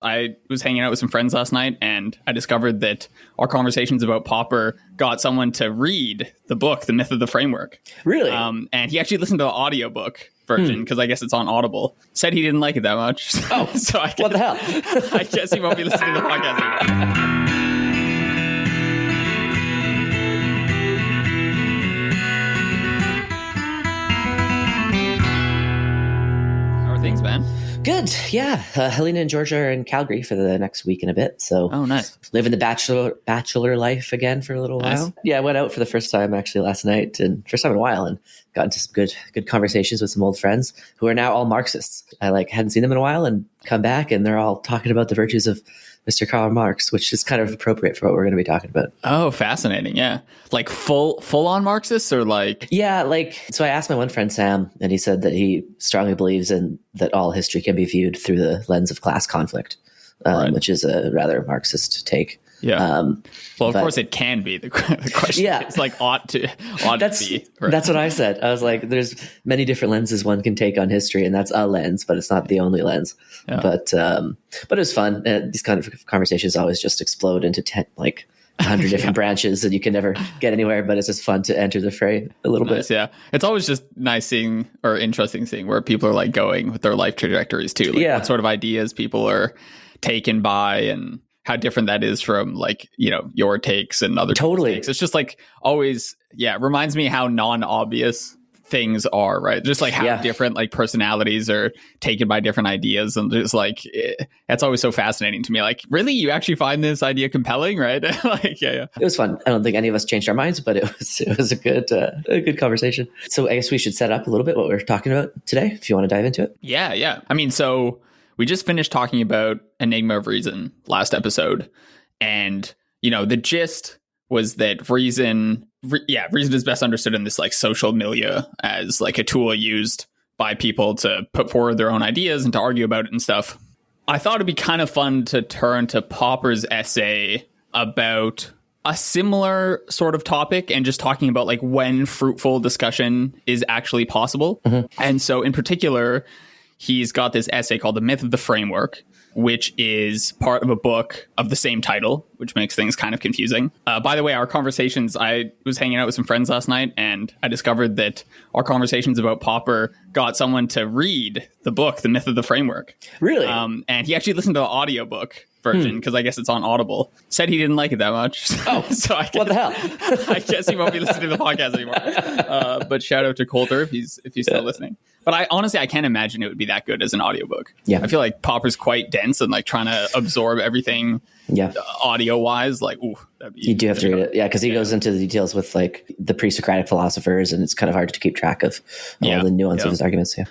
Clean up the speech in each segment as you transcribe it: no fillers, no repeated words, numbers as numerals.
I was hanging out with some friends last night, and I discovered that our conversations about Popper got someone to read the book, The Myth of the Framework. Really? And he actually listened to the audiobook version, because I guess it's on Audible. Said he didn't like it that much. Oh, so I guess, what the hell? I guess he won't be listening to the podcast anymore. Things, man. Good. Yeah. Helena and Georgia are in Calgary for the next week and a bit. So nice. Living the bachelor life again for a little while. Nice. Yeah, I went out for the first time actually last night, and first time in a while, and got into some good conversations with some old friends who are now all Marxists. I hadn't seen them in a while and come back, and they're all talking about the virtues of Mr. Karl Marx, which is kind of appropriate for what we're going to be talking about. Oh, fascinating. Yeah. Like full on Marxists, or like? Yeah. So I asked my one friend, Sam, and he said that he strongly believes in that all history can be viewed through the lens of class conflict, right, which is a rather Marxist take. Yeah. Well, of course it can be. The question is like ought to be. Right? That's what I said. I was like, there's many different lenses one can take on history, and that's a lens, but it's not the only lens. Yeah. But it was fun. These kind of conversations always just explode into 100 different branches, and you can never get anywhere, but it's just fun to enter the fray a little bit. Yeah. It's always just nice seeing, or interesting seeing, where people are like going with their life trajectories too. Like what sort of ideas people are taken by, and how different that is from your takes and other totally takes. It's just like always, it reminds me how non-obvious things are, right? Just like how different like personalities are taken by different ideas, and just like that's always so fascinating to me. Like, really, you actually find this idea compelling, right? It was fun. I don't think any of us changed our minds, but it was a good conversation. So I guess we should set up a little bit what we're talking about today, if you want to dive into it. Yeah. I mean, so we just finished talking about Enigma of Reason last episode, and the gist was that reason is best understood in this like social milieu as like a tool used by people to put forward their own ideas and to argue about it and stuff. I thought it'd be kind of fun to turn to Popper's essay about a similar sort of topic, and just talking about like when fruitful discussion is actually possible. Mm-hmm. And so in particular, he's got this essay called The Myth of the Framework, which is part of a book of the same title, which makes things kind of confusing. By the way, our conversations, I was hanging out with some friends last night, and I discovered that our conversations about Popper got someone to read the book, The Myth of the Framework. Really? And he actually listened to the audiobook version, because I guess it's on Audible. Said he didn't like it that much. Oh, so what the hell? I guess he won't be listening to the podcast anymore. But shout out to Coulter if he's still listening. But I can't imagine it would be that good as an audiobook. Yeah. I feel like Popper's quite dense, and like trying to absorb everything audio wise. Like, ooh, you do have to read it. Yeah, because he goes into the details with like the pre-Socratic philosophers, and it's kind of hard to keep track of all the nuance of his arguments. Yeah.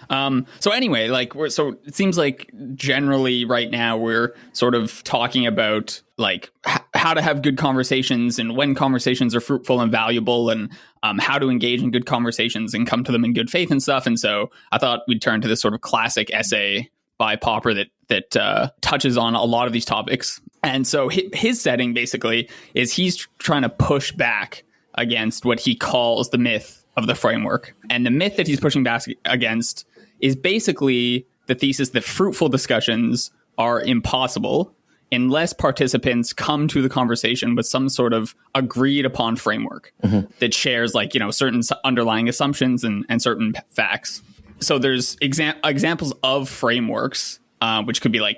So anyway, it seems like generally right now we're sort of talking about like how to have good conversations, and when conversations are fruitful and valuable, and how to engage in good conversations and come to them in good faith and stuff. And so I thought we'd turn to this sort of classic essay by Popper that touches on a lot of these topics. And so his setting basically is he's trying to push back against what he calls the myth of the framework. And the myth that he's pushing back against is basically the thesis that fruitful discussions are impossible unless participants come to the conversation with some sort of agreed upon framework that shares certain underlying assumptions and certain facts. So there's examples of frameworks, which could be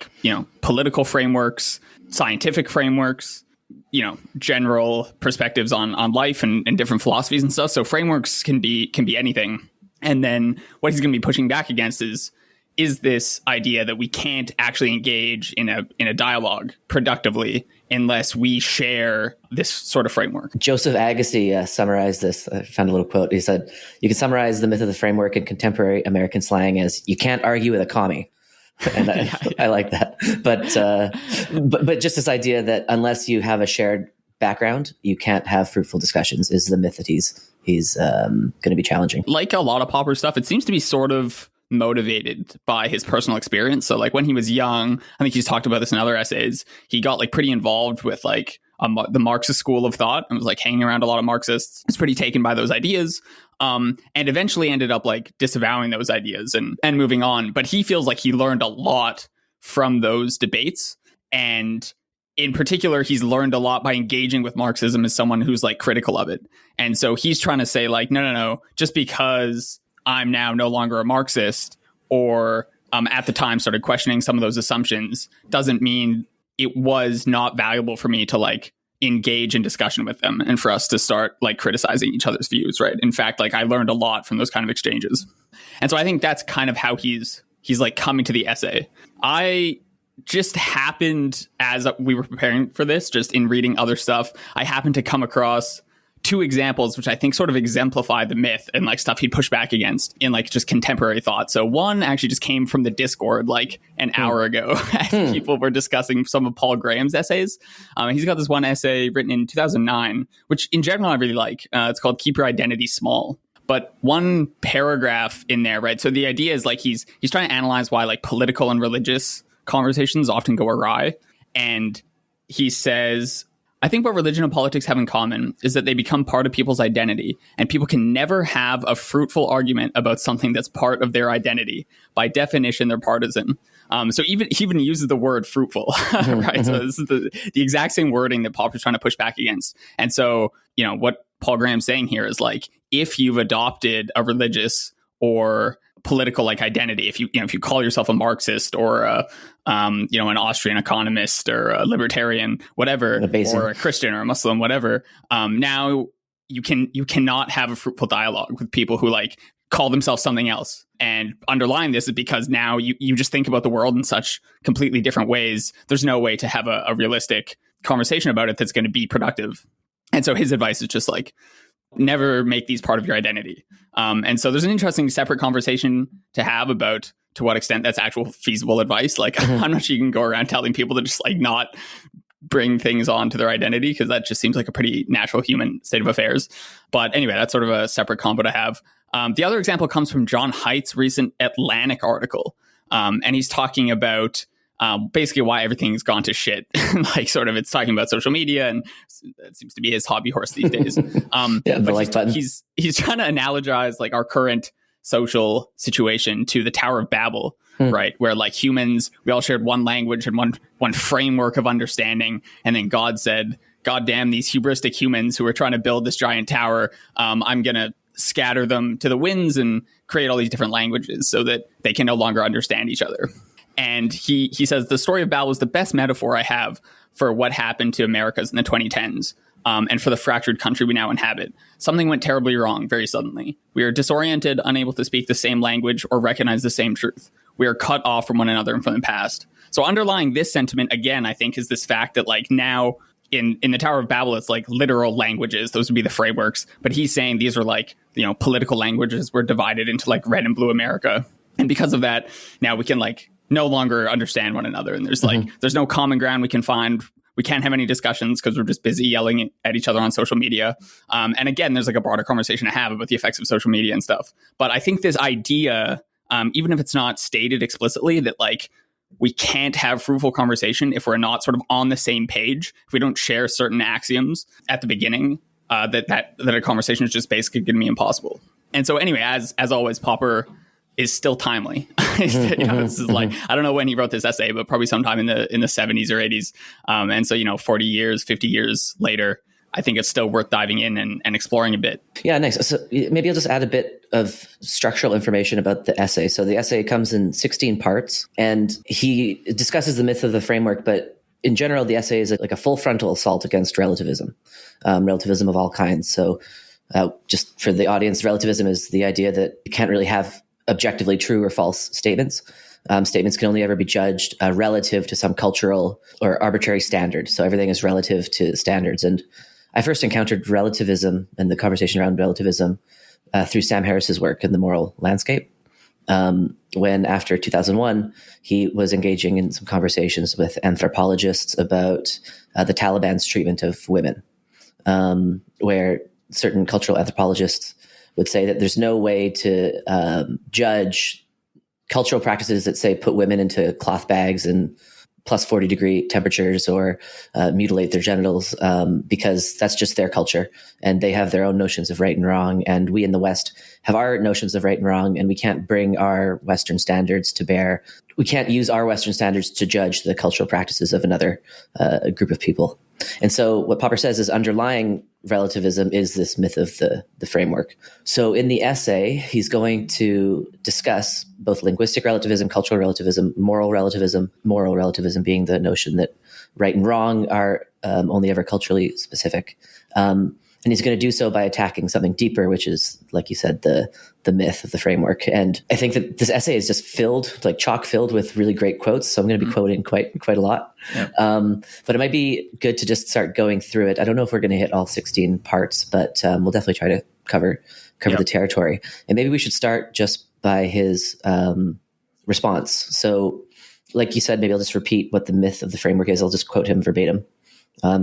political frameworks, scientific frameworks, general perspectives on life and different philosophies and stuff. So frameworks can be anything. And then what he's going to be pushing back against is this idea that we can't actually engage in a dialogue productively unless we share this sort of framework. Joseph Agassi summarized this. I found a little quote. He said, "You can summarize the myth of the framework in contemporary American slang as you can't argue with a commie." And I like that. But just this idea that unless you have a shared background, you can't have fruitful discussions is the myth that he's going to be challenging. Like a lot of Popper stuff, it seems to be sort of motivated by his personal experience. So like when he was young, I think he's talked about this in other essays, he got like pretty involved with like the Marxist school of thought and was like hanging around a lot of Marxists. He's pretty taken by those ideas, and eventually ended up like disavowing those ideas and moving on. But he feels like he learned a lot from those debates. And in particular, he's learned a lot by engaging with Marxism as someone who's like critical of it. And so he's trying to say like, no, just because I'm now no longer a Marxist or at the time started questioning some of those assumptions doesn't mean it was not valuable for me to like engage in discussion with them and for us to start like criticizing each other's views, right? In fact, like I learned a lot from those kind of exchanges. And so I think that's kind of how he's like coming to the essay. I just happened, as we were preparing for this, just in reading other stuff, I happened to come across two examples which I think sort of exemplify the myth and like stuff he'd push back against in like just contemporary thought. So one actually just came from the Discord like an hour ago as people were discussing some of Paul Graham's essays. He's got this one essay written in 2009, which in general I really like. It's called Keep Your Identity Small. But one paragraph in there, right? So the idea is like he's trying to analyze why like political and religious conversations often go awry. And he says, I think what religion and politics have in common is that they become part of people's identity, and people can never have a fruitful argument about something that's part of their identity. By definition, they're partisan. So he even uses the word fruitful, right? So this is the exact same wording that Popper's trying to push back against. And so, you know, what Paul Graham's saying here is like, if you've adopted a religious or political like identity, if you call yourself a Marxist or an Austrian economist or a libertarian, whatever, or a Christian or a Muslim, whatever, now you cannot have a fruitful dialogue with people who like call themselves something else. And underlying this is because now you just think about the world in such completely different ways. There's no way to have a realistic conversation about it that's going to be productive. And so his advice is just like, never make these part of your identity. And so there's an interesting separate conversation to have about to what extent that's actual feasible advice. Like, I'm not sure you can go around telling people to just like not bring things on to their identity, because that just seems like a pretty natural human state of affairs. But anyway, that's sort of a separate combo to have. The other example comes from Jon Haidt's recent Atlantic article. And he's talking about basically why everything's gone to shit. Like sort of, it's talking about social media, and that seems to be his hobby horse these days. But he's trying to analogize like our current social situation to the Tower of Babel, right? Where like humans, we all shared one language and one framework of understanding. And then God said, God damn these hubristic humans who are trying to build this giant tower. I'm going to scatter them to the winds and create all these different languages so that they can no longer understand each other. And he says the story of Babel is the best metaphor I have for what happened to Americas in the 2010s, and for the fractured country we now inhabit. Something went terribly wrong very suddenly. We are disoriented, unable to speak the same language or recognize the same truth. We are cut off from one another and from the past. So underlying this sentiment, again, I think, is this fact that like now in the Tower of Babel, it's like literal languages. Those would be the frameworks. But he's saying these are like, you know, political languages were divided into like red and blue America. And because of that, now we can like no longer understand one another. And there's like, there's no common ground we can find. We can't have any discussions because we're just busy yelling at each other on social media. And again, there's like a broader conversation to have about the effects of social media and stuff. But I think this idea, even if it's not stated explicitly, that like we can't have fruitful conversation if we're not sort of on the same page, if we don't share certain axioms at the beginning, that a conversation is just basically going to be impossible. And so anyway, as always, Popper is still timely. This is like, I don't know when he wrote this essay, but probably sometime in the 70s or 80s. And so, 40 years, 50 years later, I think it's still worth diving in and exploring a bit. Yeah, nice. So maybe I'll just add a bit of structural information about the essay. So the essay comes in 16 parts, and he discusses the myth of the framework, but in general, the essay is like a full frontal assault against relativism, relativism of all kinds. So just for the audience, relativism is the idea that you can't really have objectively true or false statements. Statements can only ever be judged relative to some cultural or arbitrary standard. So everything is relative to standards. And I first encountered relativism and the conversation around relativism through Sam Harris's work in The Moral Landscape, when after 2001, he was engaging in some conversations with anthropologists about the Taliban's treatment of women, where certain cultural anthropologists would say that there's no way to judge cultural practices that say put women into cloth bags and plus 40 degree temperatures or mutilate their genitals because that's just their culture. And they have their own notions of right and wrong. And we in the West have our notions of right and wrong, and we can't bring our Western standards to bear. We can't use our Western standards to judge the cultural practices of another group of people. And so what Popper says is underlying relativism is this myth of the framework. So in the essay, he's going to discuss both linguistic relativism, cultural relativism, moral relativism being the notion that right and wrong are only ever culturally specific. And he's going to do so by attacking something deeper, which is, like you said, the myth of the framework. And I think that this essay is just filled, like chock filled with really great quotes. So I'm going to be quoting quite a lot. Yeah. But it might be good to just start going through it. I don't know if we're going to hit all 16 parts, but we'll definitely try to cover the territory. And maybe we should start just by his response. So like you said, maybe I'll just repeat what the myth of the framework is. I'll just quote him verbatim.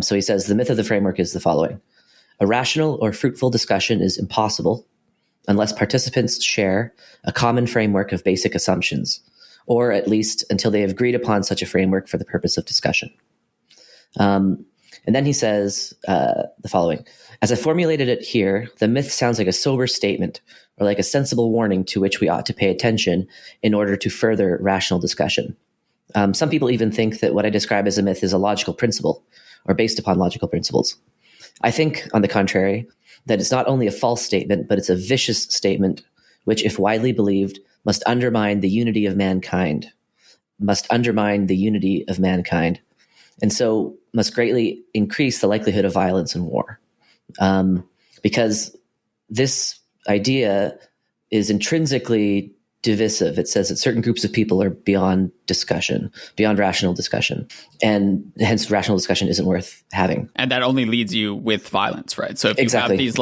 So he says, the myth of the framework is the following. A rational or fruitful discussion is impossible unless participants share a common framework of basic assumptions, or at least until they have agreed upon such a framework for the purpose of discussion. And then he says the following. As I formulated it here, the myth sounds like a sober statement or like a sensible warning to which we ought to pay attention in order to further rational discussion. Some people even think that what I describe as a myth is a logical principle or based upon logical principles. I think, on the contrary, that it's not only a false statement, but it's a vicious statement, which, if widely believed, must undermine the unity of mankind, and so must greatly increase the likelihood of violence and war. Because this idea is intrinsically divisive. It says that certain groups of people are beyond rational discussion, and hence rational discussion isn't worth having. And that only leads you with violence, right? So if you have these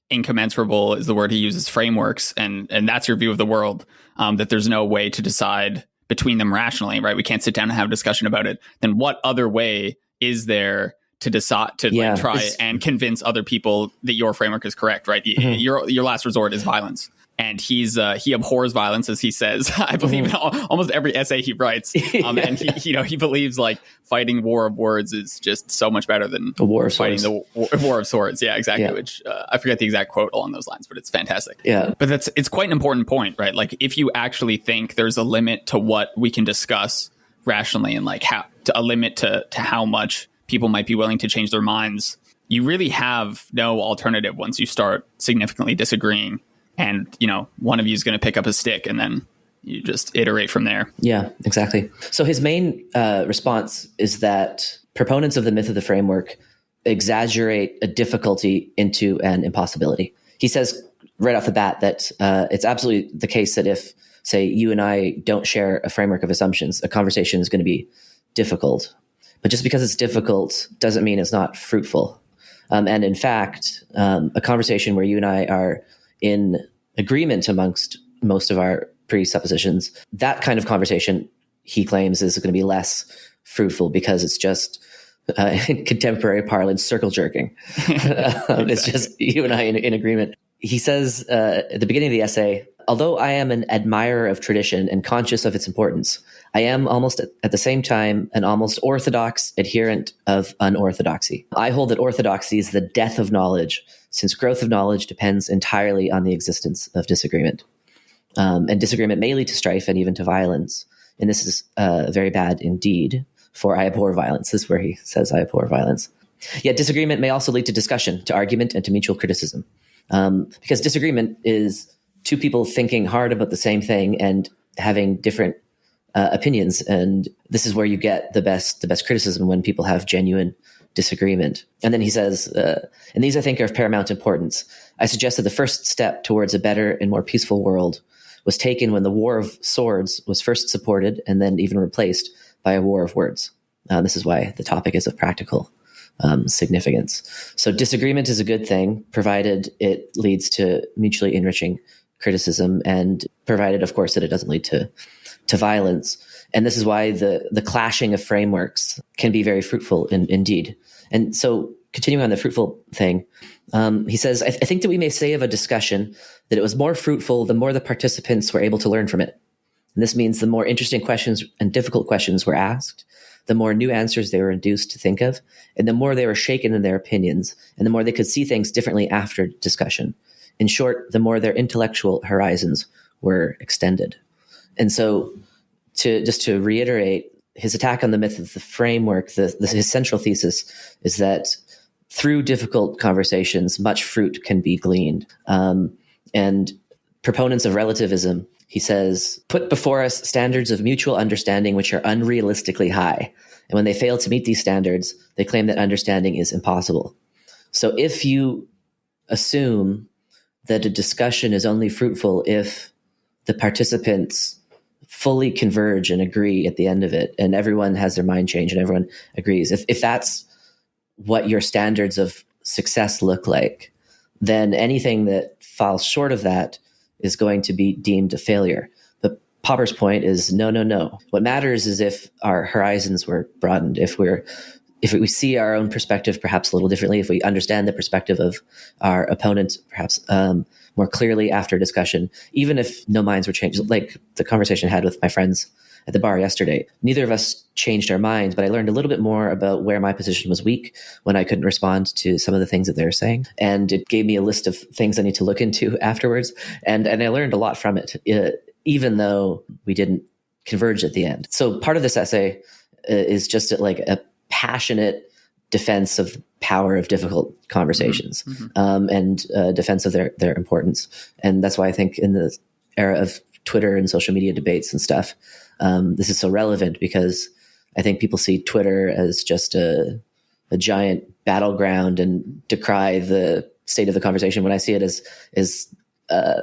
incommensurable is the word he uses, frameworks, and that's your view of the world, that there's no way to decide between them rationally, right? We can't sit down and have a discussion about it. Then what other way is there to decide to try and convince other people that your framework is correct, right? Mm-hmm. Your last resort is violence. And he abhors violence, as he says, I believe, in almost every essay he writes. And he believes like fighting war of words is just so much better than a war of fighting swords. the war of swords. Yeah, exactly. Yeah. Which I forget the exact quote along those lines, but it's fantastic. Yeah. But it's quite an important point, right? Like if you actually think there's a limit to what we can discuss rationally, and like a limit to how much people might be willing to change their minds, you really have no alternative once you start significantly disagreeing. And, one of you is going to pick up a stick and then you just iterate from there. Yeah, exactly. So his main response is that proponents of the myth of the framework exaggerate a difficulty into an impossibility. He says right off the bat that it's absolutely the case that if, say, you and I don't share a framework of assumptions, a conversation is going to be difficult. But just because it's difficult doesn't mean it's not fruitful. And in fact, a conversation where you and I are in agreement amongst most of our presuppositions, that kind of conversation, he claims, is going to be less fruitful because it's just, in contemporary parlance, circle jerking. Exactly. It's just you and I in agreement. He says at the beginning of the essay, although I am an admirer of tradition and conscious of its importance, I am almost at the same time an almost orthodox adherent of unorthodoxy. I hold that orthodoxy is the death of knowledge, since growth of knowledge depends entirely on the existence of disagreement. And disagreement may lead to strife and even to violence. And this is very bad indeed, for I abhor violence. This is where he says, I abhor violence. Yet disagreement may also lead to discussion, to argument, and to mutual criticism. Because disagreement is two people thinking hard about the same thing and having different opinions. And this is where you get the best criticism, when people have genuine disagreement. And then he says, and these I think are of paramount importance. I suggest that the first step towards a better and more peaceful world was taken when the war of swords was first supported and then even replaced by a war of words. This is why the topic is of practical significance. So disagreement is a good thing, provided it leads to mutually enriching criticism, and provided, of course, that it doesn't lead to violence. And this is why the clashing of frameworks can be very fruitful indeed. And so continuing on the fruitful thing, he says, I think that we may say of a discussion that it was more fruitful the more the participants were able to learn from it. And this means the more interesting questions and difficult questions were asked, the more new answers they were induced to think of, and the more they were shaken in their opinions, and the more they could see things differently after discussion. In short, the more their intellectual horizons were extended. And so, to reiterate, his attack on the myth of the framework, his central thesis is that through difficult conversations, much fruit can be gleaned. And proponents of relativism, he says, put before us standards of mutual understanding which are unrealistically high. And when they fail to meet these standards, they claim that understanding is impossible. So if you assume that a discussion is only fruitful if the participants fully converge and agree at the end of it, and everyone has their mind changed and everyone agrees, if that's what your standards of success look like, then anything that falls short of that is going to be deemed a failure. But Popper's point is no. What matters is if our horizons were broadened, if we see our own perspective perhaps a little differently, if we understand the perspective of our opponent perhaps more clearly after discussion, even if no minds were changed, like the conversation I had with my friends at the bar yesterday. Neither of us changed our minds, but I learned a little bit more about where my position was weak when I couldn't respond to some of the things that they were saying. And it gave me a list of things I need to look into afterwards. And I learned a lot from it, even though we didn't converge at the end. So part of this essay is just like a passionate defense of power of difficult conversations, and defense of their importance. And that's why I think in the era of Twitter and social media debates and stuff, this is so relevant, because I think people see Twitter as just a giant battleground and decry the state of the conversation, when I see it as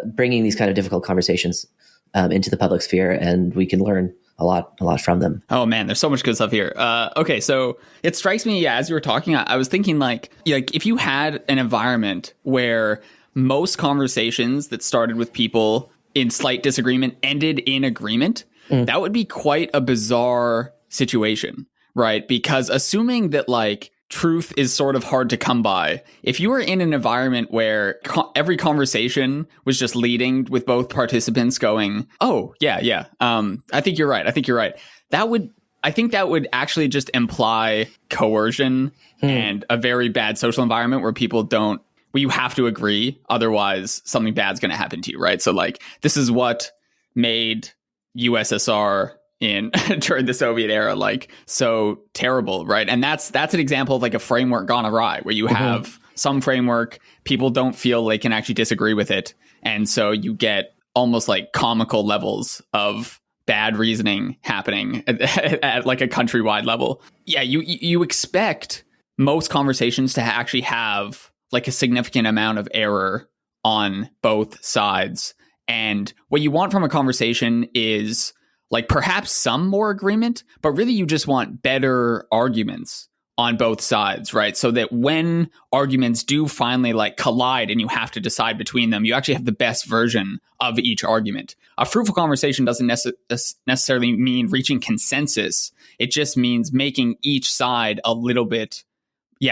bringing these kind of difficult conversations into the public sphere, and we can learn a lot from them. Oh man, there's so much good stuff here. Okay, so it strikes me, as you were talking, I was thinking like if you had an environment where most conversations that started with people in slight disagreement ended in agreement, that would be quite a bizarre situation, right? Because assuming that like truth is sort of hard to come by, if you were in an environment where every conversation was just leading with both participants going, oh yeah, I think you're right, I think that would actually just imply coercion and a very bad social environment where you have to agree, otherwise something bad's going to happen to you, right? So like this is what made USSR during the Soviet era like so terrible, right? And that's an example of like a framework gone awry, where you have some framework, people don't feel they can actually disagree with it, and so you get almost like comical levels of bad reasoning happening at like a countrywide level. Yeah, you expect most conversations to actually have like a significant amount of error on both sides, and what you want from a conversation is like perhaps some more agreement, but really you just want better arguments on both sides, right? So that when arguments do finally like collide and you have to decide between them, you actually have the best version of each argument. A fruitful conversation doesn't necessarily mean reaching consensus. It just means making each side a little bit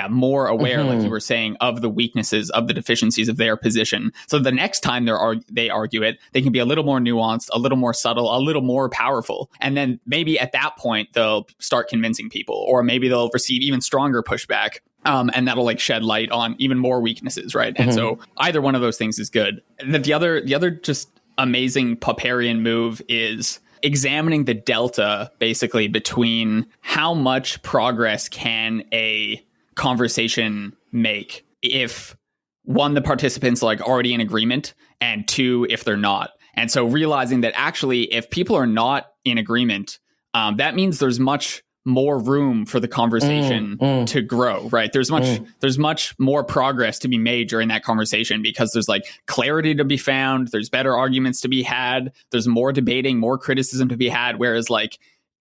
more aware, like you were saying, of the weaknesses, of the deficiencies of their position. So the next time they argue it, they can be a little more nuanced, a little more subtle, a little more powerful. And then maybe at that point, they'll start convincing people, or maybe they'll receive even stronger pushback. And that'll like shed light on even more weaknesses, right? And so either one of those things is good. The other just amazing Popperian move is examining the delta basically between how much progress can a conversation make if one, the participants are like already in agreement, and two, if they're not. And so realizing that actually if people are not in agreement, that means there's much more room for the conversation to grow, right? There's much more progress to be made during that conversation, because there's like clarity to be found, there's better arguments to be had, there's more debating, more criticism to be had. Whereas like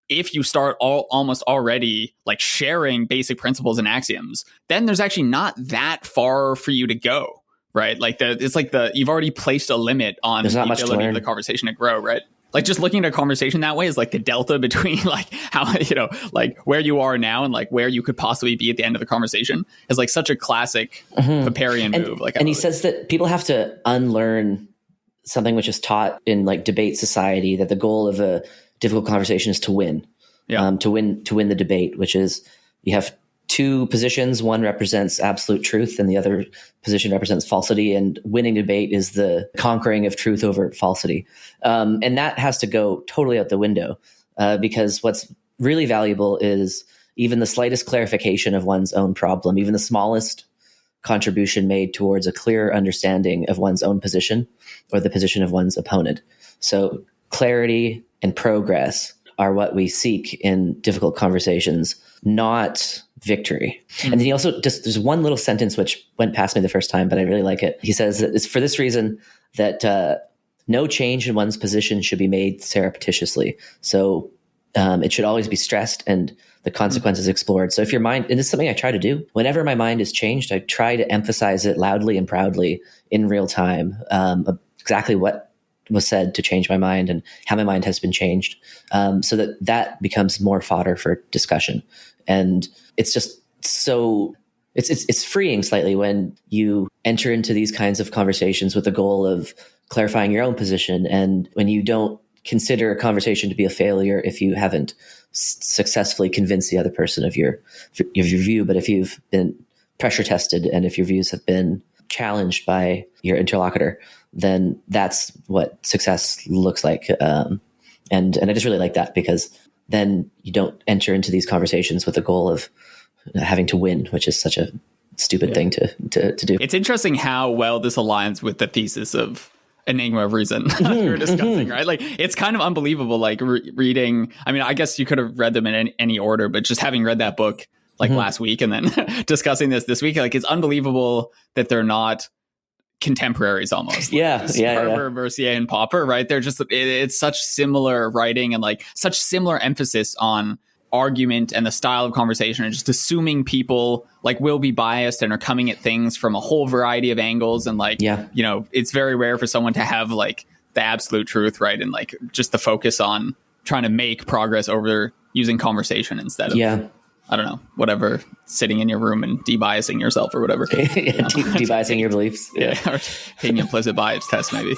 if you start almost already like sharing basic principles and axioms, then there's actually not that far for you to go, right? Like you've already placed a limit on the ability of the conversation to grow, right? Like just looking at a conversation that way is like the delta between like how, like where you are now and like where you could possibly be at the end of the conversation is like such a classic Popperian move. Like, and he says that people have to unlearn something which is taught in like debate society, that the goal of a difficult conversation is to win. to win the debate, which is you have two positions. One represents absolute truth and the other position represents falsity. And winning debate is the conquering of truth over falsity. And that has to go totally out the window because what's really valuable is even the slightest clarification of one's own problem, even the smallest contribution made towards a clearer understanding of one's own position or the position of one's opponent. So clarity and progress are what we seek in difficult conversations, not victory. And then he also there's one little sentence which went past me the first time, but I really like it. He says that it's for this reason that no change in one's position should be made surreptitiously. So it should always be stressed and the consequences explored. So if your mind, and this is something I try to do, whenever my mind is changed, I try to emphasize it loudly and proudly in real time, exactly what was said to change my mind and how my mind has been changed, so that becomes more fodder for discussion. And it's just so it's freeing slightly when you enter into these kinds of conversations with the goal of clarifying your own position, and when you don't consider a conversation to be a failure if you haven't successfully convinced the other person of your view, but if you've been pressure tested and if your views have been challenged by your interlocutor, then that's what success looks like. And I just really like that because then you don't enter into these conversations with the goal of having to win, which is such a stupid thing to do. It's interesting how well this aligns with the thesis of Enigma of Reason we were discussing, right? Like, it's kind of unbelievable, like reading. I mean, I guess you could have read them in any order, but just having read that book like last week and then discussing this week, like, it's unbelievable that they're not contemporaries almost. Popper, Mercier and Popper, right? They're just, it's such similar writing and like such similar emphasis on argument and the style of conversation, and just assuming people like will be biased and are coming at things from a whole variety of angles. And like, you know, it's very rare for someone to have like the absolute truth, right? And like just the focus on trying to make progress over using conversation instead of, I don't know, whatever, sitting in your room and debiasing yourself or whatever. Debiasing your beliefs. Or taking implicit bias test, maybe.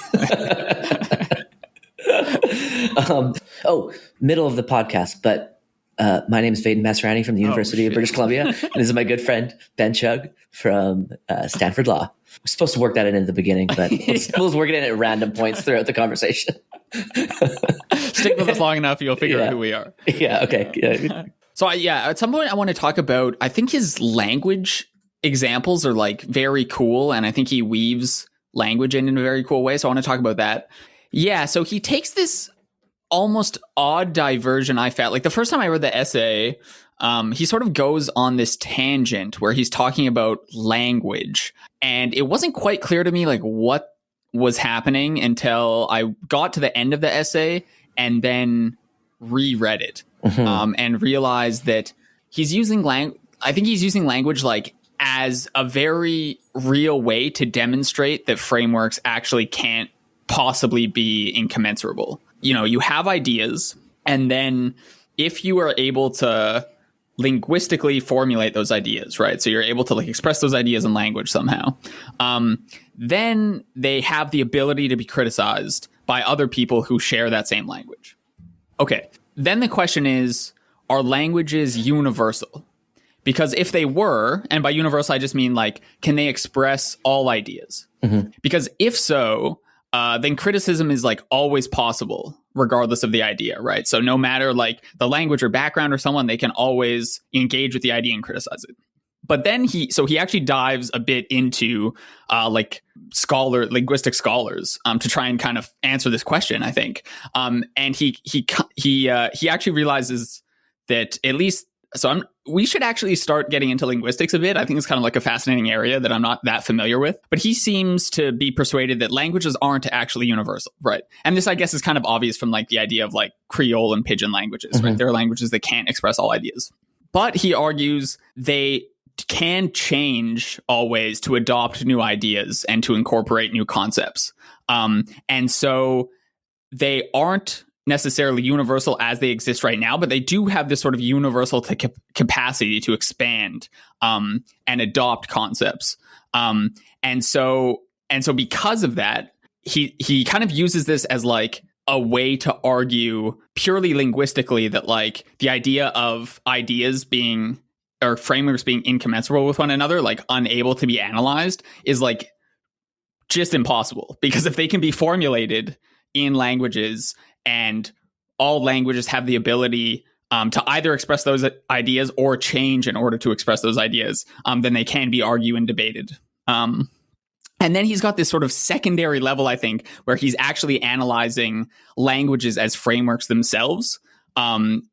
Middle of the podcast, but my name is Vaden Masrani from the University of British Columbia. And this is my good friend, Ben Chug from Stanford Law. We're supposed to work that in at the beginning, but we'll work it in at random points throughout the conversation. Stick with us long enough, you'll figure out who we are. Yeah, okay. Yeah. So, at some point I want to talk about, I think his language examples are like very cool. And I think he weaves language in a very cool way. So I want to talk about that. Yeah, so he takes this almost odd diversion. I felt like the first time I read the essay, he sort of goes on this tangent where he's talking about language. And it wasn't quite clear to me like what was happening until I got to the end of the essay and then reread it. And realized that he's using I think he's using language like as a very real way to demonstrate that frameworks actually can't possibly be incommensurable. You know, you have ideas, and then if you are able to linguistically formulate those ideas, right? So you're able to like express those ideas in language somehow. Then they have the ability to be criticized by other people who share that same language. Okay. Then the question is, are languages universal? Because if they were, and by universal, I just mean like, can they express all ideas? Because if so, then criticism is like always possible, regardless of the idea, right? So no matter like the language or background or someone, they can always engage with the idea and criticize it. But then he actually dives a bit into like linguistic scholars to try and kind of answer this question, I think. And he actually realizes that at least, we should actually start getting into linguistics a bit. I think it's kind of like a fascinating area that I'm not that familiar with. But he seems to be persuaded that languages aren't actually universal, right? And this, I guess, is kind of obvious from like the idea of like Creole and Pidgin languages, right? There are languages that can't express all ideas. But he argues they can change always to adopt new ideas and to incorporate new concepts. And so they aren't necessarily universal as they exist right now, but they do have this sort of universal capacity to expand and adopt concepts. And so because of that, he kind of uses this as like a way to argue purely linguistically that like the idea of ideas being or frameworks being incommensurable with one another, like unable to be analyzed, is like just impossible. Because if they can be formulated in languages and all languages have the ability to either express those ideas or change in order to express those ideas, then they can be argued and debated. And then he's got this sort of secondary level, I think, where he's actually analyzing languages as frameworks themselves, and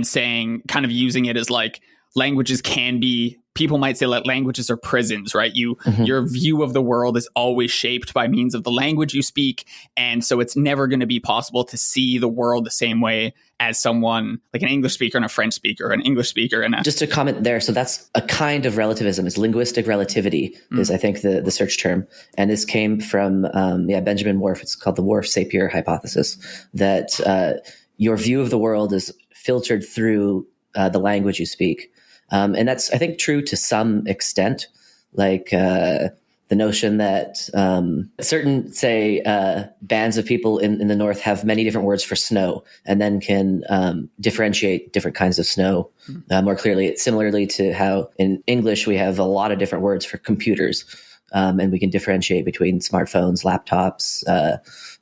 saying, kind of using it as like languages can be, people might say that languages are prisons, right? Your view of the world is always shaped by means of the language you speak. And so it's never going to be possible to see the world the same way as someone like an English speaker and a French speaker, an English speaker and a... Just to comment there. So that's a kind of relativism. Is linguistic relativity is, I think, the search term. And this came from, Benjamin Whorf. It's called the Whorf-Sapir hypothesis, that your view of the world is filtered through the language you speak. And that's, I think, true to some extent, like the notion that certain, say, bands of people in the North have many different words for snow and then can differentiate different kinds of snow more clearly. Similarly to how in English we have a lot of different words for computers, and we can differentiate between smartphones, laptops,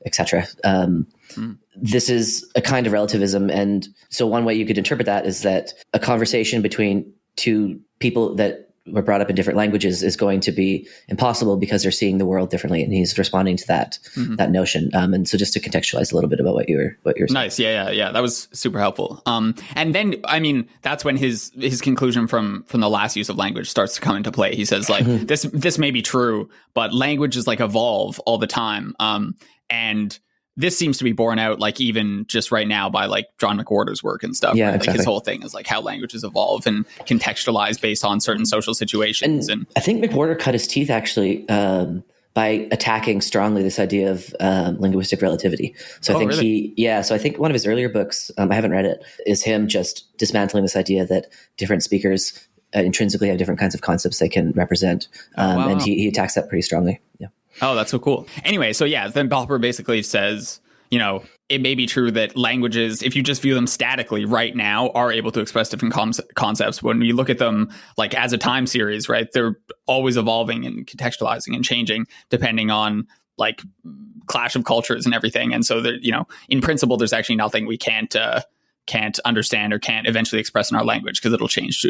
etc. This is a kind of relativism. And so one way you could interpret that is that a conversation between two people that were brought up in different languages is going to be impossible because they're seeing the world differently. And he's responding to that notion. And so just to contextualize a little bit about what you were saying. Nice. Yeah. That was super helpful. And then, I mean, that's when his conclusion from the last use of language starts to come into play. He says like, this may be true, but languages like evolve all the time. And this seems to be borne out, like even just right now, by like John McWhorter's work and stuff. Yeah, right? exactly. Like his whole thing is like how languages evolve and contextualize based on certain social situations. And I think McWhorter cut his teeth actually by attacking strongly this idea of linguistic relativity. So I think really? So I think one of his earlier books, I haven't read it, is him just dismantling this idea that different speakers intrinsically have different kinds of concepts they can represent. And he attacks that pretty strongly. Yeah. Oh, that's so cool. Anyway, so yeah, then Popper basically says, you know, it may be true that languages, if you just view them statically right now, are able to express different concepts. When you look at them like as a time series, right, they're always evolving and contextualizing and changing depending on like clash of cultures and everything. And so that, you know, in principle, there's actually nothing we can't understand or can't eventually express in our language because it'll change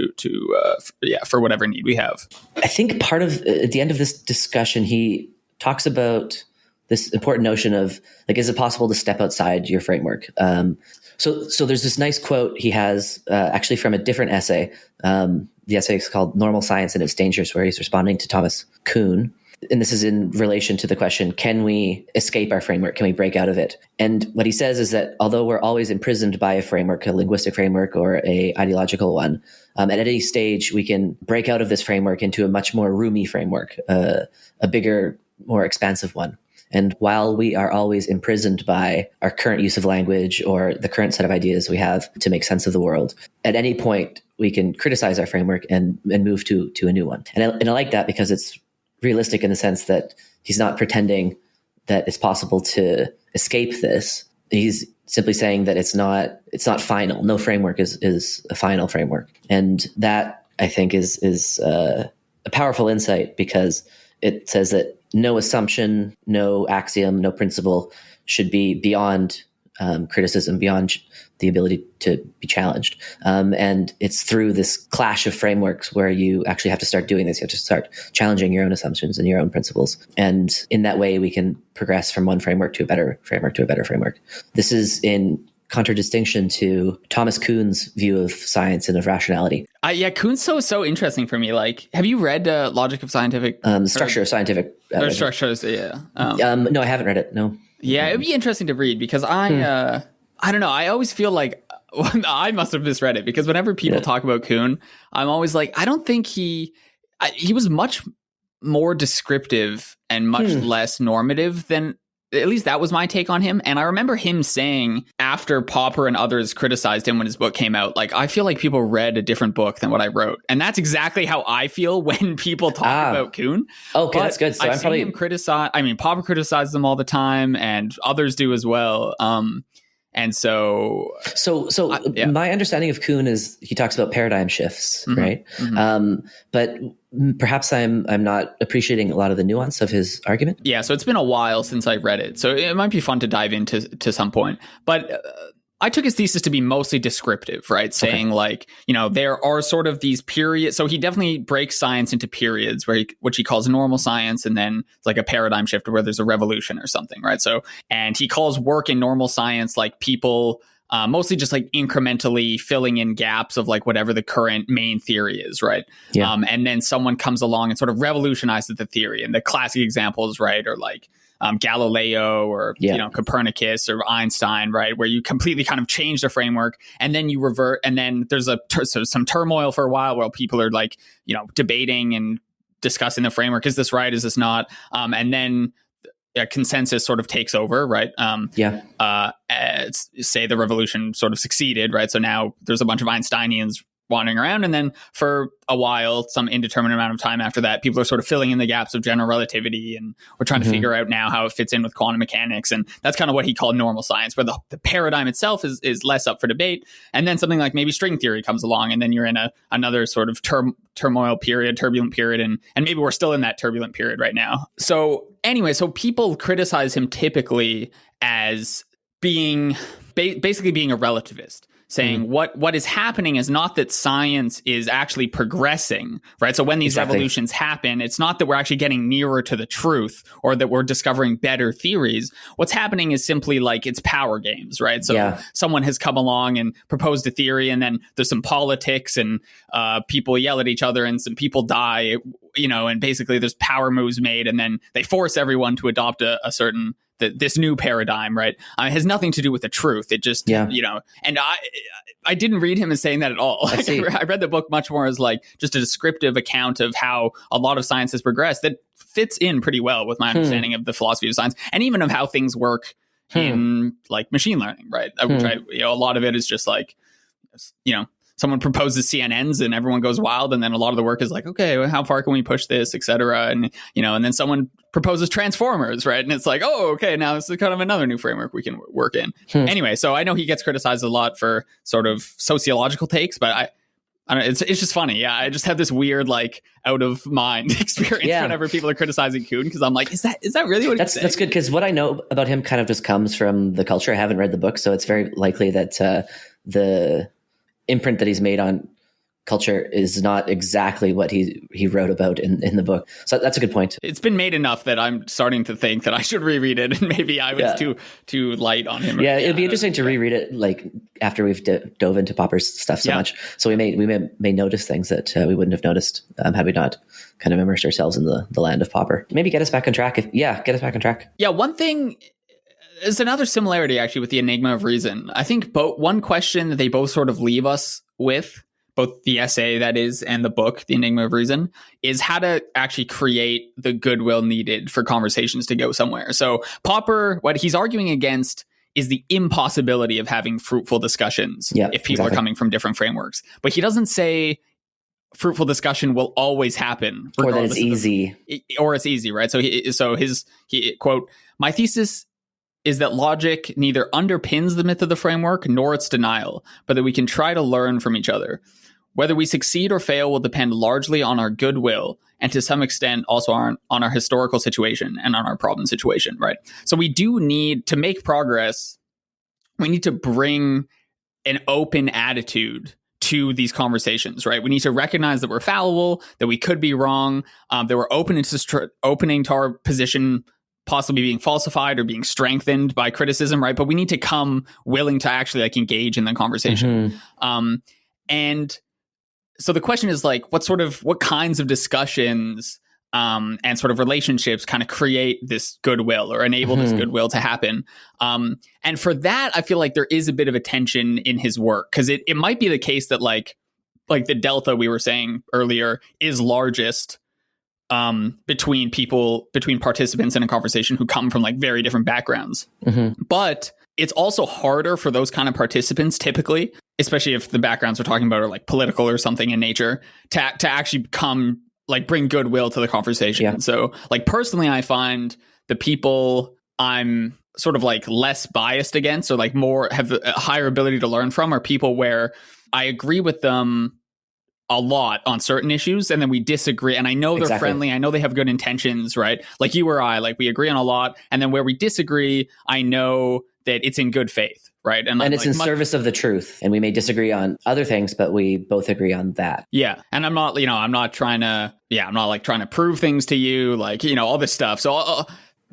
for whatever need we have. I think part of at the end of this discussion, he talks about this important notion of like, is it possible to step outside your framework? So there's this nice quote he has actually from a different essay. The essay is called Normal Science and Its Dangers, where he's responding to Thomas Kuhn. And this is in relation to the question, can we escape our framework? Can we break out of it? And what he says is that although we're always imprisoned by a framework, a linguistic framework or a ideological one, at any stage we can break out of this framework into a much more roomy framework, a bigger, more expansive one. And while we are always imprisoned by our current use of language or the current set of ideas we have to make sense of the world, at any point we can criticize our framework and move to a new one. And I like that because it's realistic in the sense that he's not pretending that it's possible to escape this. He's simply saying that it's not final. No framework is a final framework. And that, I think, is a powerful insight because it says that no assumption, no axiom, no principle should be beyond criticism, beyond the ability to be challenged. And it's through this clash of frameworks where you actually have to start doing this. You have to start challenging your own assumptions and your own principles. And in that way, we can progress from one framework to a better framework. This is in contradistinction to Thomas Kuhn's view of science and of rationality. Kuhn's so interesting for me. Like, have you read Logic of Scientific? Structure of Scientific. Structures, yeah. No, I haven't read it, no. Yeah, it'd be interesting to read because I don't know. I always feel like I must have misread it because whenever people talk about Kuhn, I'm always like, I don't think he was much more descriptive and much less normative than at least that was my take on him. And I remember him saying after Popper and others criticized him when his book came out, like, I feel like people read a different book than what I wrote. And that's exactly how I feel when people talk about Kuhn. Okay, that's good. So I've seen him criticize. I mean, Popper criticizes them all the time, and others do as well. And so my understanding of Kuhn is he talks about paradigm shifts, right? But perhaps I'm not appreciating a lot of the nuance of his argument. Yeah, so it's been a while since I read it, so it might be fun to dive into to some point. But I took his thesis to be mostly descriptive, right? Saying like, there are sort of these periods. So he definitely breaks science into periods which he calls normal science. And then it's like a paradigm shift where there's a revolution or something, right? So, and he calls work in normal science like people mostly just like incrementally filling in gaps of like whatever the current main theory is, right? Yeah. And then someone comes along and sort of revolutionizes the theory. And the classic examples, right, are like Galileo or Copernicus or Einstein, right, where you completely kind of change the framework and then you revert, and then there's some turmoil for a while where people are like debating and discussing the framework. Is this right? Is this not? And then a consensus sort of takes over, right? Say the revolution sort of succeeded, right? So now there's a bunch of Einsteinians wandering around, and then for a while, some indeterminate amount of time after that, people are sort of filling in the gaps of general relativity, and we're trying to figure out now how it fits in with quantum mechanics. And that's kind of what he called normal science, where the paradigm itself is less up for debate. And then something like maybe string theory comes along, and then you're in another sort of turbulent period, and maybe we're still in that turbulent period right now. So anyway, so people criticize him typically as being basically being a relativist, saying what is happening is not that science is actually progressing, right? So when these revolutions happen, it's not that we're actually getting nearer to the truth or that we're discovering better theories. What's happening is simply like it's power games, right? So someone has come along and proposed a theory, and then there's some politics, and people yell at each other, and some people die, and basically there's power moves made, and then they force everyone to adopt a certain this new paradigm, right? It has nothing to do with the truth. It just, and I didn't read him as saying that at all. I read the book much more as like just a descriptive account of how a lot of science has progressed that fits in pretty well with my understanding of the philosophy of science, and even of how things work in like machine learning, right? Which a lot of it is just like, someone proposes CNNs and everyone goes wild. And then a lot of the work is like, okay, well, how far can we push this, et cetera? And, and then someone proposes transformers, right? And it's like, oh, okay, now this is kind of another new framework we can work in. Anyway, so I know he gets criticized a lot for sort of sociological takes, but I don't know, it's just funny. Yeah, I just have this weird, like, out of mind experience whenever people are criticizing Kuhn, because I'm like, is that really what he's saying? That's good, because what I know about him kind of just comes from the culture. I haven't read the book, so it's very likely that the imprint that he's made on culture is not exactly what he wrote about in the book. So that's a good point. It's been made enough that I'm starting to think that I should reread it, and maybe I was too light on him. Yeah, it'd be interesting to reread it like after we've dove into Popper's stuff so much. So we may notice things that we wouldn't have noticed had we not kind of immersed ourselves in the land of Popper. Maybe get us back on track. Get us back on track. Yeah, one thing is another similarity actually with the Enigma of Reason. I think one question that they both sort of leave us with, both the essay that is and the book, The Enigma of Reason, is how to actually create the goodwill needed for conversations to go somewhere. So Popper, what he's arguing against is the impossibility of having fruitful discussions if people are coming from different frameworks. But he doesn't say fruitful discussion will always happen, or that it's easy. Or it's easy, right? So he quote, "My thesis is that logic neither underpins the myth of the framework nor its denial, but that we can try to learn from each other. Whether we succeed or fail will depend largely on our goodwill, and to some extent also on our historical situation and on our problem situation," right? So we do need to make progress. We need to bring an open attitude to these conversations, right? We need to recognize that we're fallible, that we could be wrong, that we're opening to our position possibly being falsified or being strengthened by criticism, right? But we need to come willing to actually like engage in the conversation. And so the question is like, what kinds of discussions and sort of relationships kind of create this goodwill or enable this goodwill to happen? And for that, I feel like there is a bit of a tension in his work, because it might be the case that like the delta we were saying earlier is largest between participants in a conversation who come from like very different backgrounds. But it's also harder for those kind of participants typically, especially if the backgrounds we're talking about are like political or something in nature, to actually come like bring goodwill to the conversation. So like personally, I find the people I'm sort of like less biased against or like more have a higher ability to learn from are people where I agree with them a lot on certain issues and then we disagree, and I know they're friendly, I know they have good intentions, right? Like you or I, like we agree on a lot, and then where we disagree, I know that it's in good faith, right? And it's like, in service of the truth, and we may disagree on other things, but we both agree on that. And I'm not trying to prove things to you, like, all this stuff.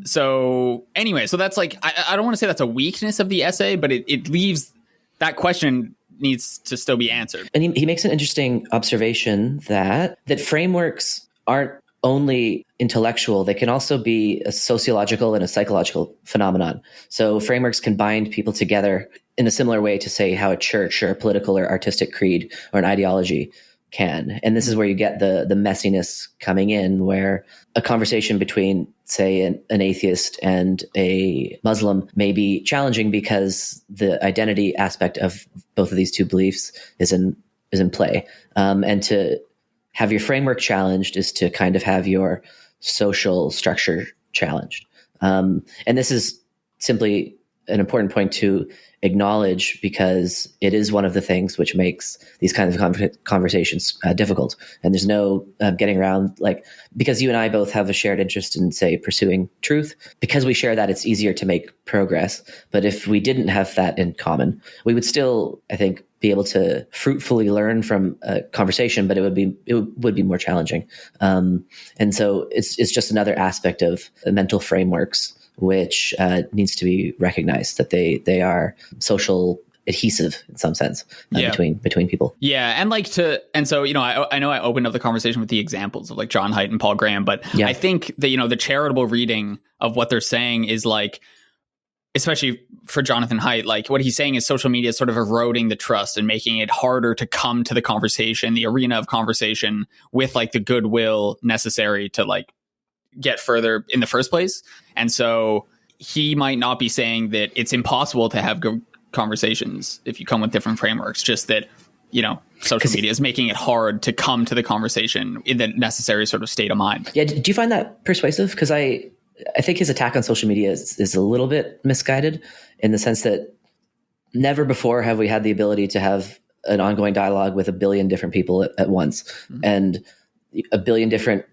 So anyway, so that's like, I don't want to say that's a weakness of the essay, but it leaves that question needs to still be answered. And he makes an interesting observation that frameworks aren't only intellectual, they can also be a sociological and a psychological phenomenon. So frameworks can bind people together in a similar way to, say, how a church or a political or artistic creed or an ideology can. And this is where you get the messiness coming in, where a conversation between, say, an atheist and a Muslim may be challenging because the identity aspect of both of these two beliefs is in play. And to have your framework challenged is to kind of have your social structure challenged. And this is simply an important point to acknowledge, because it is one of the things which makes these kinds of conversations difficult. And there's no getting around, like, because you and I both have a shared interest in, say, pursuing truth. Because we share that, it's easier to make progress. But if we didn't have that in common, we would still, I think, be able to fruitfully learn from a conversation, but it would be more challenging. And so it's just another aspect of the mental frameworks which needs to be recognized, that they are social adhesive in some sense between people. Yeah. And so, I know I opened up the conversation with the examples of like Jon Haidt and Paul Graham, but I think that, the charitable reading of what they're saying is like, especially for Jonathan Haidt, like what he's saying is social media is sort of eroding the trust and making it harder to come to the conversation, the arena of conversation, with like the goodwill necessary to like get further in the first place. And so he might not be saying that it's impossible to have good conversations if you come with different frameworks, just that, social media is making it hard to come to the conversation in the necessary sort of state of mind. Yeah. Do you find that persuasive? Because I think his attack on social media is a little bit misguided, in the sense that never before have we had the ability to have an ongoing dialogue with a billion different people at once. Mm-hmm. And a billion different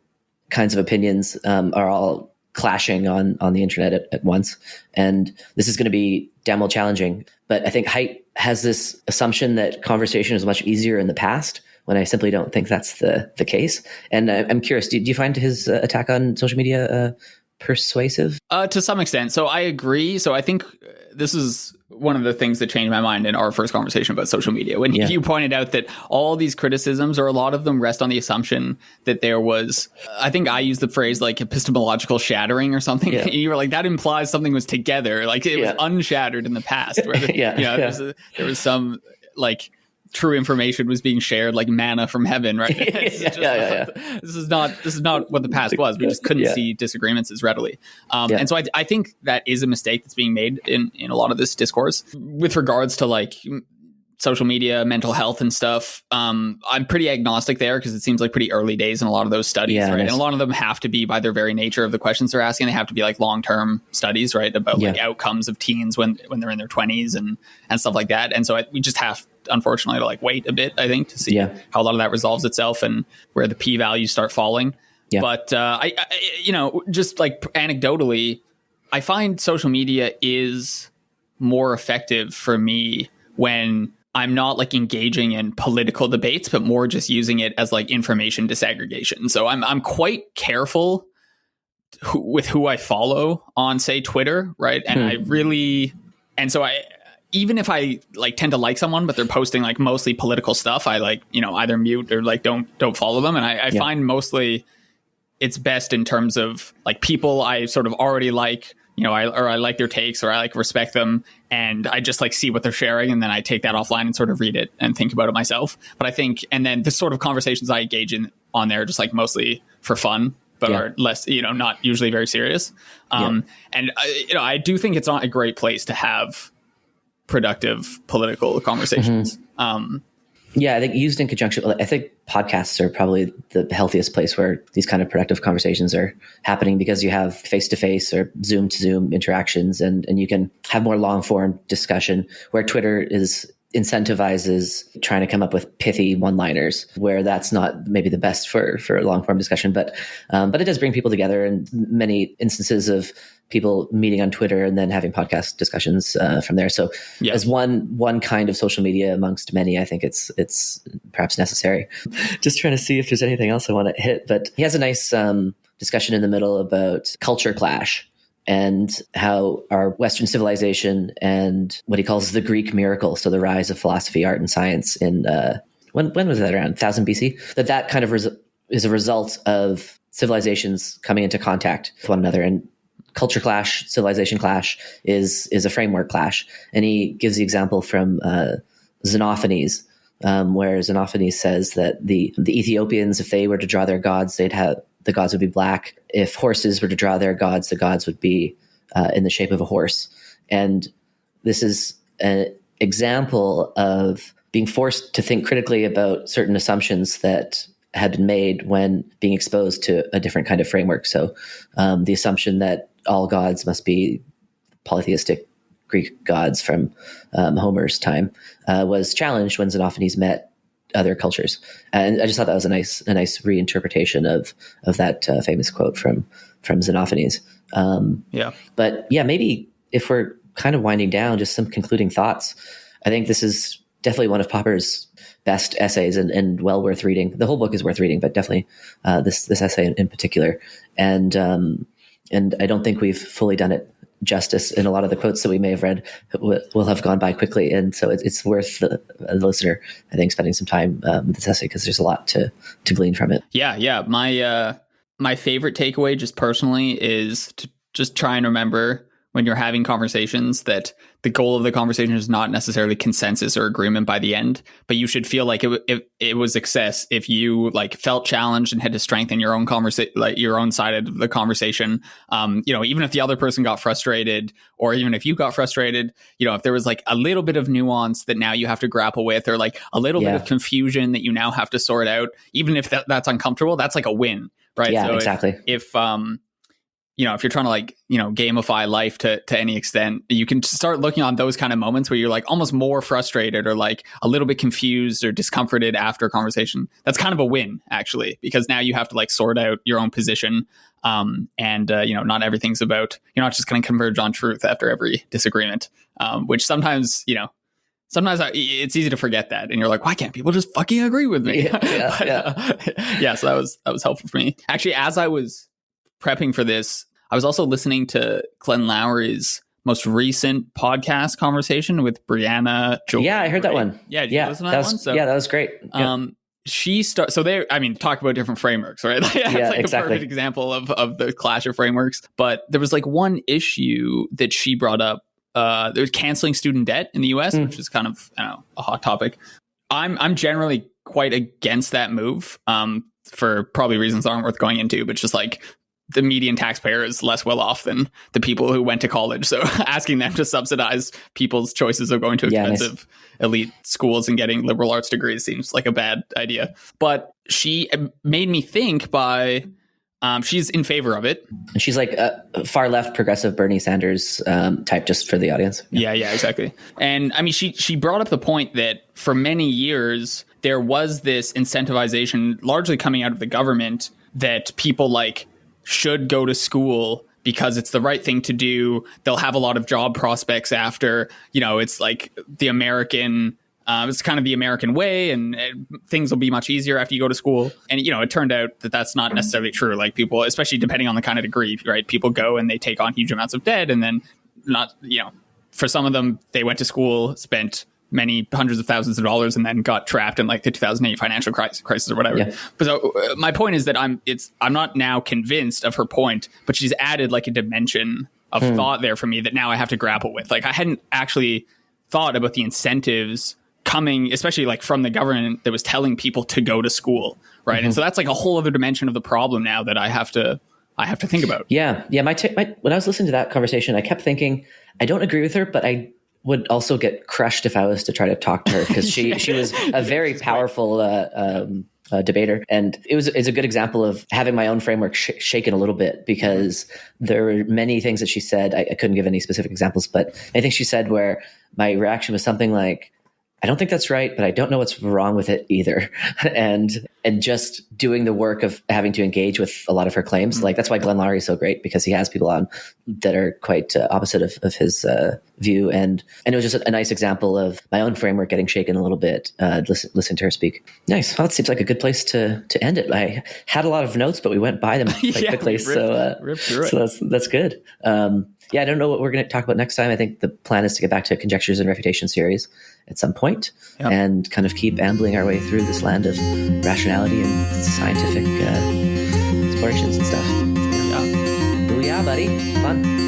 kinds of opinions are all clashing on the internet at once. And this is going to be damn well challenging. But I think Haidt has this assumption that conversation is much easier in the past, when I simply don't think that's the case. And I'm curious, do you find his attack on social media persuasive? To some extent. So I agree. So I think this is one of the things that changed my mind in our first conversation about social media, when you pointed out that all these criticisms, or a lot of them, rest on the assumption that there was, I think I used the phrase like epistemological shattering or something. Yeah. You were like, that implies something was together, like it was unshattered in the past, where there was some like true information was being shared like manna from heaven, right? This is not what the past was. We just couldn't see disagreements as readily. And so I think that is a mistake that's being made in a lot of this discourse with regards to like social media, mental health and stuff. I'm pretty agnostic there, because it seems like pretty early days in a lot of those studies, right? And a lot of them have to be, by their very nature of the questions they're asking, they have to be like long-term studies, right? About like outcomes of teens when they're in their 20s and stuff like that. And so we just have, unfortunately, to like wait a bit, I think, to see how a lot of that resolves itself and where the p-values start falling. But I just like anecdotally, I find social media is more effective for me when I'm not like engaging in political debates, but more just using it as like information disaggregation. So I'm quite careful with who I follow on, say, Twitter, right? And so even if I like tend to like someone, but they're posting like mostly political stuff, I like, either mute or like don't follow them. And I find mostly it's best in terms of like people I sort of already like, I like their takes, or I like respect them, and I just like see what they're sharing, and then I take that offline and sort of read it and think about it myself. But I think, and then the sort of conversations I engage in on there, just like mostly for fun, but are less, not usually very serious. And I do think it's not a great place to have productive political conversations. Yeah, I think used in conjunction, I think podcasts are probably the healthiest place where these kind of productive conversations are happening, because you have face-to-face or Zoom-to-Zoom interactions, and you can have more long-form discussion, where Twitter incentivizes trying to come up with pithy one-liners, where that's not maybe the best for a long-form discussion. But it does bring people together, and many instances of people meeting on Twitter and then having podcast discussions from there. So as one kind of social media amongst many, I think it's perhaps necessary. Just trying to see if there's anything else I want to hit. But he has a nice discussion in the middle about culture clash and how our Western civilization and what he calls the Greek miracle, so the rise of philosophy, art, and science in when was that, around 1000 BC? That kind of is a result of civilizations coming into contact with one another. And culture clash, civilization clash is a framework clash. And he gives the example from Xenophanes, where Xenophanes says that the Ethiopians, if they were to draw their gods, the gods would be black. If horses were to draw their gods, the gods would be in the shape of a horse. And this is an example of being forced to think critically about certain assumptions that had been made when being exposed to a different kind of framework. So the assumption that all gods must be polytheistic Greek gods from Homer's time was challenged when Xenophanes met other cultures. And I just thought that was a nice reinterpretation of that famous quote from Xenophanes. But yeah, maybe if we're kind of winding down, just some concluding thoughts. I think this is definitely one of Popper's best essays and well worth reading. The whole book is worth reading, but definitely this essay in particular. And I don't think we've fully done it justice. In a lot of the quotes that we may have read will have gone by quickly. And so it's worth the listener, I think, spending some time with this essay, because there's a lot to glean from it. Yeah. My favorite takeaway, just personally, is to just try and remember when you're having conversations that the goal of the conversation is not necessarily consensus or agreement by the end, but you should feel like it was success if you felt challenged and had to strengthen your own your own side of the conversation. Even if the other person got frustrated, or even if you got frustrated, if there was a little bit of nuance that now you have to grapple with, or a little bit of confusion that you now have to sort out, even if that's uncomfortable, that's a win, right? Yeah, so exactly. If if you're trying to gamify life to any extent, you can start looking on those kind of moments where you're almost more frustrated or a little bit confused or discomforted after a conversation. That's kind of a win, actually, because now you have to sort out your own position. Not everything's about, you're not just going to converge on truth after every disagreement, which sometimes it's easy to forget that. And you're like, why can't people just fucking agree with me? So that was helpful for me. Actually, as I was prepping for this, I was also listening to Glenn Lowry's most recent podcast conversation with Brianna Joel. Yeah, I heard that one. Yeah, did you listen to that one? So, that was talk about different frameworks, right? It's a perfect example of the clash of frameworks. But there was one issue that she brought up. There was canceling student debt in the US, which is kind of, a hot topic. I'm generally quite against that move, for probably reasons that aren't worth going into, but just the median taxpayer is less well off than the people who went to college. So asking them to subsidize people's choices of going to expensive elite schools and getting liberal arts degrees seems like a bad idea. But she made me think by, she's in favor of it. She's a far left progressive Bernie Sanders type, just for the audience. Yeah, exactly. And I mean, she brought up the point that for many years, there was this incentivization largely coming out of the government that people should go to school because it's the right thing to do. They'll have a lot of job prospects after, it's the American, it's kind of the American way, and things will be much easier after you go to school. And, it turned out that that's not necessarily true. People, especially depending on the kind of degree, right? People go and they take on huge amounts of debt, and then for some of them, they went to school, spent many hundreds of thousands of dollars, and then got trapped in the 2008 financial crisis or whatever. Yeah. But so, my point is that I'm not now convinced of her point, but she's added a dimension of thought there for me that now I have to grapple with. I hadn't actually thought about the incentives coming, especially like from the government that was telling people to go to school, right? And so that's like a whole other dimension of the problem now that I have to think about. Yeah. When I was listening to that conversation, I kept thinking, I don't agree with her, but I would also get crushed if I was to try to talk to her, because she was a very powerful debater. And it's a good example of having my own framework shaken a little bit, because there were many things that she said. I couldn't give any specific examples, but I think she said where my reaction was something like, I don't think that's right, but I don't know what's wrong with it either. and just doing the work of having to engage with a lot of her claims. Like, that's why Glenn Lowry is so great, because he has people on that are quite opposite of his view. And it was just a nice example of my own framework getting shaken a little bit, listen to her speak. Nice. Well, it seems like a good place to end it. I had a lot of notes, but we went by them quite quickly. Ripped through it. So that's good. I don't know what we're going to talk about next time. I think the plan is to get back to a Conjectures and Refutation series at some point, and kind of keep ambling our way through this land of rationality and scientific explorations and stuff. Yeah. Booyah, buddy. Fun.